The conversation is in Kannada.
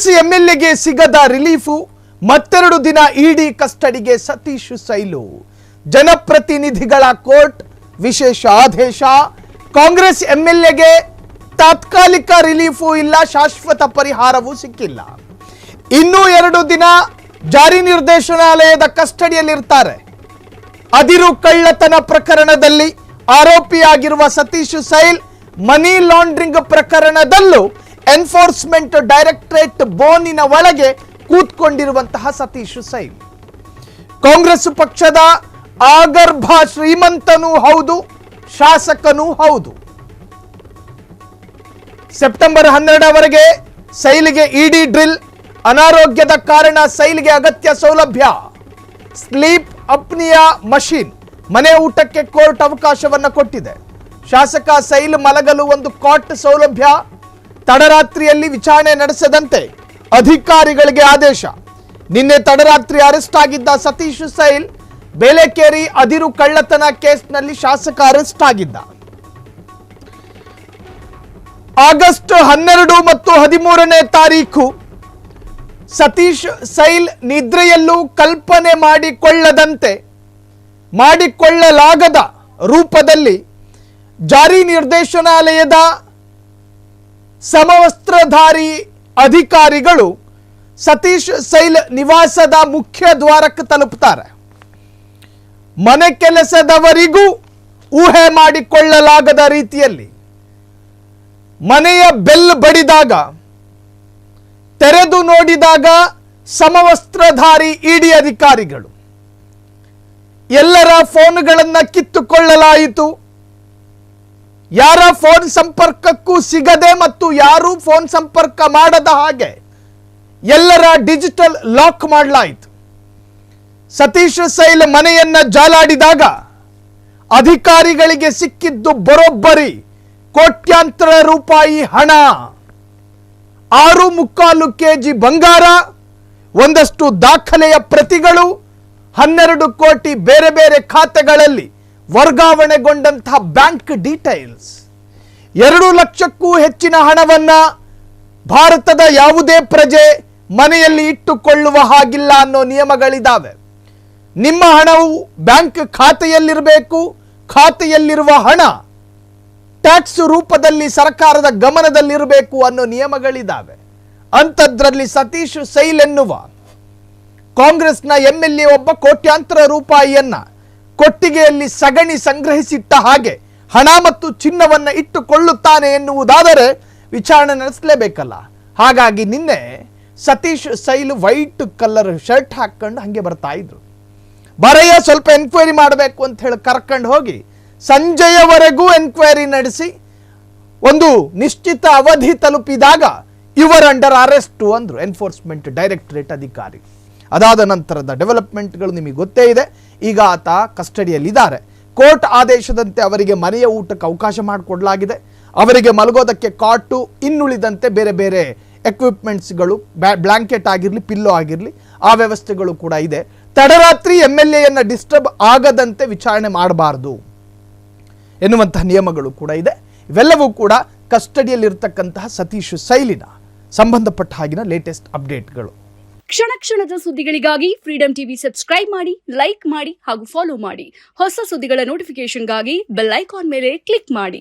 ಕಾಂಗ್ರೆಸ್ ಎಂಎಲ್ಎಗೆ ಸಿಗದ ರಿಲೀಫು, ಮತ್ತೆರಡು ದಿನ ಇಡಿ ಕಸ್ಟಡಿಗೆ ಸತೀಶ್ ಸೈಲು. ಜನಪ್ರತಿನಿಧಿಗಳ ಕೋರ್ಟ್ ವಿಶೇಷ ಆದೇಶ. ಕಾಂಗ್ರೆಸ್ ಎಂಎಲ್ಎಗೆ ತಾತ್ಕಾಲಿಕ ರಿಲೀಫು ಇಲ್ಲ, ಶಾಶ್ವತ ಪರಿಹಾರವೂ ಸಿಕ್ಕಿಲ್ಲ. ಇನ್ನೂ 2 ದಿನ ಜಾರಿ ನಿರ್ದೇಶನಾಲಯದ ಕಸ್ಟಡಿಯಲ್ಲಿರ್ತಾರೆ. ಅದಿರು ಕಳ್ಳತನ ಪ್ರಕರಣದಲ್ಲಿ ಆರೋಪಿಯಾಗಿರುವ ಸತೀಶ್ ಸೈಲ್, ಮನಿ ಲಾಂಡ್ರಿಂಗ್ ಪ್ರಕರಣದಲ್ಲೂ ಎನ್ಫೋರ್ಸ್ಮೆಂಟ್ ಡೈರೆಕ್ಟರೇಟ್ ಬೋನಿನ ಒಳಗೆ ಕೂತ್ಕೊಂಡಿರುವಂತಹ ಸತೀಶ್ ಸೈಲ್ ಕಾಂಗ್ರೆಸ್ ಪಕ್ಷದ ಆಗರ್ಭ ಶ್ರೀಮಂತನೂ ಹೌದು, ಶಾಸಕನೂ ಹೌದು. ಸೆಪ್ಟೆಂಬರ್ 12ರವರೆಗೆ ಸೈಲ್ಗೆ ಇಡಿ ಡ್ರಿಲ್. ಅನಾರೋಗ್ಯದ ಕಾರಣ ಸೈಲ್ಗೆ ಅಗತ್ಯ ಸೌಲಭ್ಯ ಸ್ಲೀಪ್ ಅಪ್ನಿಯಾ ಮಷೀನ್, ಮನೆ ಊಟಕ್ಕೆ ಕೋರ್ಟ್ ಅವಕಾಶವನ್ನು ಕೊಟ್ಟಿದೆ. ಶಾಸಕ ಸೈಲ್ ಮಲಗಲು ಒಂದು ಕಾಟ್ ಸೌಲಭ್ಯ. ತಡರಾತ್ರಿಯಲ್ಲಿ ವಿಚಾರಣೆ ನಡೆಸದಂತೆ ಅಧಿಕಾರಿಗಳಿಗೆ ಆದೇಶ. ನಿನ್ನೆ ತಡರಾತ್ರಿ ಅರೆಸ್ಟ್ ಆಗಿದ್ದ ಸತೀಶ್ ಸೈಲ್ ಬೇಲೆಕೇರಿ ಅದಿರು ಕಳ್ಳತನ ಕೇಸ್ನಲ್ಲಿ ಶಾಸಕ ಅರೆಸ್ಟ್ ಆಗಿದ್ದ. ಆಗಸ್ಟ್ 12 ಮತ್ತು 13ನೇ ತಾರೀಕು ಸತೀಶ್ ಸೈಲ್ ನಿದ್ರೆಯಲ್ಲೂ ಕಲ್ಪನೆ ಮಾಡಿಕೊಳ್ಳಲಾಗದ ರೂಪದಲ್ಲಿ ಜಾರಿ ನಿರ್ದೇಶನಾಲಯದ ಸಮವಸ್ತ್ರಧಾರಿ ಅಧಿಕಾರಿಗಳು ಸತೀಶ್ ಸೈಲ್ ನಿವಾಸದ ಮುಖ್ಯ ದ್ವಾರಕ್ಕೆ ತಲುಪುತ್ತಾರೆ. ಮನೆ ಕೆಲಸದವರಿಗೂ ಊಹೆ ಮಾಡಿಕೊಳ್ಳಲಾಗದ ರೀತಿಯಲ್ಲಿ ಮನೆಯ ಬೆಲ್ ಬಡಿದಾಗ, ತೆರೆದು ನೋಡಿದಾಗ ಸಮವಸ್ತ್ರಧಾರಿ ಇಡಿ ಅಧಿಕಾರಿಗಳು ಎಲ್ಲರ ಫೋನ್ಗಳನ್ನು ಕಿತ್ತುಕೊಳ್ಳಲಾಯಿತು. ಯಾರ ಫೋನ್ ಸಂಪರ್ಕಕ್ಕೂ ಸಿಗದೆ ಮತ್ತು ಯಾರೂ ಫೋನ್ ಸಂಪರ್ಕ ಮಾಡದ ಹಾಗೆ ಎಲ್ಲರ ಡಿಜಿಟಲ್ ಲಾಕ್ ಮಾಡಲಾಯಿತು. ಸತೀಶ್ ಸೈಲ್ ಮನೆಯನ್ನ ಜಾಲಾಡಿದಾಗ ಅಧಿಕಾರಿಗಳಿಗೆ ಸಿಕ್ಕಿದ್ದು ಬರೋಬ್ಬರಿ ಕೋಟ್ಯಾಂತರ ರೂಪಾಯಿ ಹಣ, 6.25 ಕೆಜಿ ಬಂಗಾರ, ಒಂದಷ್ಟು ದಾಖಲೆಯ ಪ್ರತಿಗಳು, 12 ಕೋಟಿ ಬೇರೆ ಬೇರೆ ಖಾತೆಗಳಲ್ಲಿ ವರ್ಗಾವಣೆಗೊಂಡಂತಹ ಬ್ಯಾಂಕ್ ಡೀಟೇಲ್ಸ್. 2 ಲಕ್ಷಕ್ಕೂ ಹೆಚ್ಚಿನ ಹಣವನ್ನ ಭಾರತದ ಯಾವುದೇ ಪ್ರಜೆ ಮನೆಯಲ್ಲಿ ಇಟ್ಟುಕೊಳ್ಳುವ ಹಾಗಿಲ್ಲ ಅನ್ನೋ ನಿಯಮಗಳಿದ್ದಾವೆ. ನಿಮ್ಮ ಹಣವು ಬ್ಯಾಂಕ್ ಖಾತೆಯಲ್ಲಿರಬೇಕು. ಖಾತೆಯಲ್ಲಿರುವ ಹಣ ಟ್ಯಾಕ್ಸ್ ರೂಪದಲ್ಲಿ ಸರ್ಕಾರದ ಗಮನದಲ್ಲಿರಬೇಕು ಅನ್ನೋ ನಿಯಮಗಳಿದ್ದಾವೆ. ಅಂಥದ್ರಲ್ಲಿ ಸತೀಶ್ ಸೈಲ್ ಎನ್ನುವ ಕಾಂಗ್ರೆಸ್ನ ಎಂಎಲ್ಎ ಒಬ್ಬ ಕೋಟ್ಯಾಂತರ ರೂಪಾಯಿಯನ್ನ ಕೊಟ್ಟಿಗೆಯಲ್ಲಿ ಸಗಣಿ ಸಂಗ್ರಹಿಸಿಟ್ಟ ಹಾಗೆ ಹಣ ಮತ್ತು ಚಿನ್ನವನ್ನ ಇಟ್ಟುಕೊಳ್ಳುತ್ತಾನೆ ಎನ್ನುವುದಾದರೆ ವಿಚಾರಣೆ ನಡೆಸಲೇಬೇಕಲ್ಲ. ಹಾಗಾಗಿ ನಿನ್ನೆ Satish Sail white colour shirt ಹಾಕೊಂಡು ಹಂಗೆ ಬರ್ತಾ ಇದ್ರು. ಬರೆಯ ಸ್ವಲ್ಪ ಎನ್ಕ್ವೈರಿ ಮಾಡಬೇಕು ಅಂತ ಹೇಳಿ ಕರ್ಕೊಂಡು ಹೋಗಿ ಸಂಜೆಯವರೆಗೂ ಎನ್ಕ್ವೈರಿ ನಡೆಸಿ ಒಂದು ನಿಶ್ಚಿತ ಅವಧಿ ತಲುಪಿದಾಗ ಇವರ್ ಅಂಡರ್ ಅರೆಸ್ಟ್ ಅಂದ್ರು ಎನ್ಫೋರ್ಸ್ಮೆಂಟ್ ಡೈರೆಕ್ಟರೇಟ್ ಅಧಿಕಾರಿ. ಅದಾದ ನಂತರದ ಡೆವಲಪ್ಮೆಂಟ್ಗಳು ನಿಮಗೆ ಗೊತ್ತೇ ಇದೆ. ಈಗ ಆತ ಕಸ್ಟಡಿಯಲ್ಲಿದ್ದಾರೆ. ಕೋರ್ಟ್ ಆದೇಶದಂತೆ ಅವರಿಗೆ ಮನೆಯ ಊಟಕ್ಕೆ ಅವಕಾಶ ಮಾಡಿಕೊಡಲಾಗಿದೆ. ಅವರಿಗೆ ಮಲಗೋದಕ್ಕೆ ಕಾಟು, ಇನ್ನುಳಿದಂತೆ ಬೇರೆ ಬೇರೆ ಎಕ್ವಿಪ್ಮೆಂಟ್ಸ್ಗಳು, ಬ್ಲಾಂಕೆಟ್ ಆಗಿರಲಿ, ಪಿಲ್ಲೋ ಆಗಿರಲಿ, ಆ ವ್ಯವಸ್ಥೆಗಳು ಕೂಡ ಇದೆ. ತಡರಾತ್ರಿ ಎಂಎಲ್ಎಯನ್ನು ಡಿಸ್ಟರ್ಬ್ ಆಗದಂತೆ ವಿಚಾರಣೆ ಮಾಡಬಾರ್ದು ಎನ್ನುವಂತಹ ನಿಯಮಗಳು ಕೂಡ ಇದೆ. ಇವೆಲ್ಲವೂ ಕೂಡ ಕಸ್ಟಡಿಯಲ್ಲಿರ್ತಕ್ಕಂತಹ ಸತೀಶ್ ಸೈಲಿನ ಸಂಬಂಧಪಟ್ಟ ಹಾಗಿನ ಲೇಟೆಸ್ಟ್ ಅಪ್ಡೇಟ್ಗಳು. ಕ್ಷಣ ಕ್ಷಣದ ಸುದ್ದಿಗಳಿಗಾಗಿ ಫ್ರೀಡಂ ಟಿವಿ ಸಬ್ಸ್ಕ್ರೈಬ್ ಮಾಡಿ, ಲೈಕ್ ಮಾಡಿ ಹಾಗೂ ಫಾಲೋ ಮಾಡಿ. ಹೊಸ ಸುದ್ದಿಗಳ ನೋಟಿಫಿಕೇಶನ್ಗಾಗಿ ಬೆಲ್ ಐಕಾನ್ ಮೇಲೆ ಕ್ಲಿಕ್ ಮಾಡಿ.